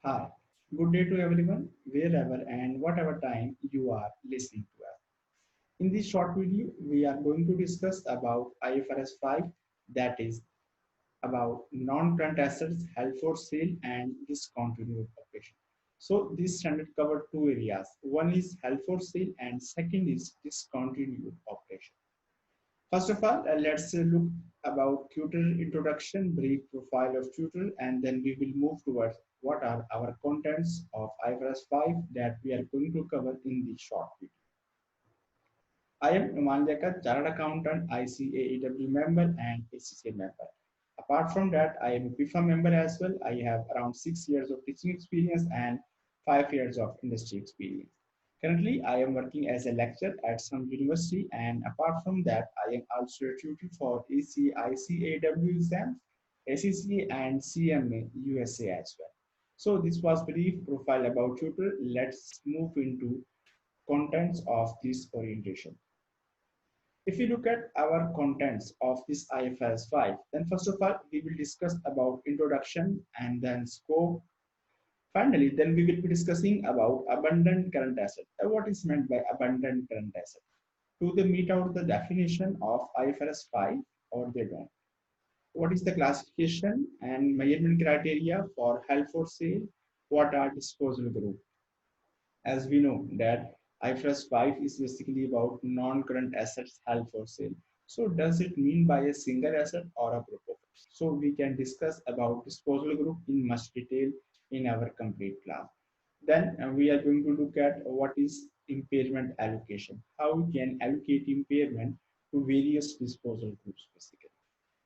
Hi, good day to everyone, wherever and whatever time you are listening to us. In this short video, we are going to discuss about IFRS 5, that is about non-current assets held for sale and discontinued operation. So this standard cover two areas. One is held for sale and second is discontinued operation. First of all, let's look about tutor introduction, brief profile of tutor, and then we will move towards what are our contents of IFRS 5 that we are going to cover in this short video. I am Numan Jakat, Chartered Accountant, ICAEW member and ACCA member. Apart from that, I am a PIFA member as well. I have around 6 years of teaching experience and 5 years of industry experience. Currently, I am working as a lecturer at some university, and apart from that, I am also a tutor for ICAEW exams, ACCA, and CMA USA as well. So this was brief profile about tutor. Let's move into contents of this orientation. If you look at our contents of this IFRS 5, then first of all, we will discuss about introduction and then scope. Finally, then we will be discussing about abundant current asset. What is meant by abundant current asset? Do they meet out the definition of IFRS 5 or they don't? What is the classification and measurement criteria for held for sale? What are disposal group? As we know that IFRS 5 is basically about non-current assets held for sale. So does it mean by a single asset or a group of it? So we can discuss about disposal group in much detail in our complete class. Then we are going to look at what is impairment allocation, how we can allocate impairment to various disposal groups basically.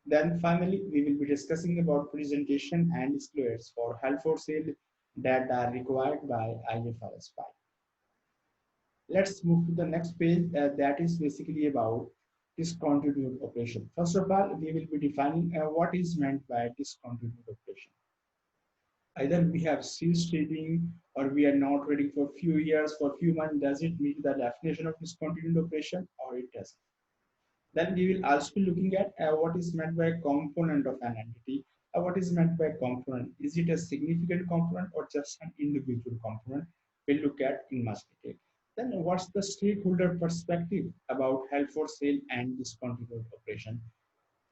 Then finally, we will be discussing about presentation and disclosures for held for sale that are required by IFRS 5. Let's move to the next page that is basically about discontinued operation. First of all, we will be defining what is meant by discontinued operation. Either we have ceased trading or we are not trading for few years, for few months. Does it meet the definition of discontinued operation or it doesn't? Then we will also be looking at what is meant by a component of an entity. What is meant by a component? Is it a significant component or just an individual component? We'll look at in much detail. Then what's the stakeholder perspective about held for sale and discontinued operation?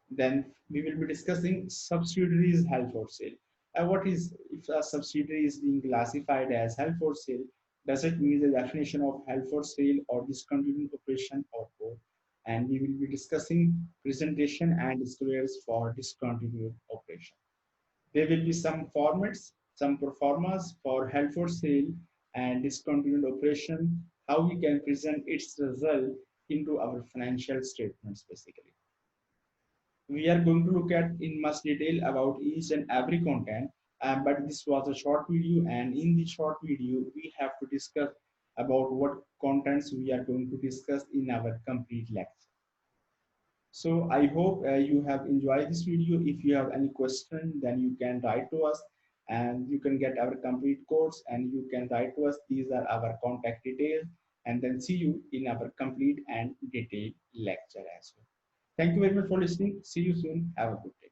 Then we will be discussing subsidiaries held for sale. What is if a subsidiary is being classified as held for sale? Does it meet the definition of held for sale or discontinued operation or both? And we will be discussing presentation and disclosures for discontinued operation. There will be some formats, some performance for held for sale and discontinued operation, how we can present its result into our financial statements basically. We are going to look at in much detail about each and every content, but this was a short video, and in this short video we have to discuss about what contents we are going to discuss in our complete lecture. So I hope you have enjoyed this video. If you have any question, then you can write to us and you can get our complete course and you can write to us. These are our contact details, and then see you in our complete and detailed lecture as well. Thank you very much for listening. See you soon. Have a good day.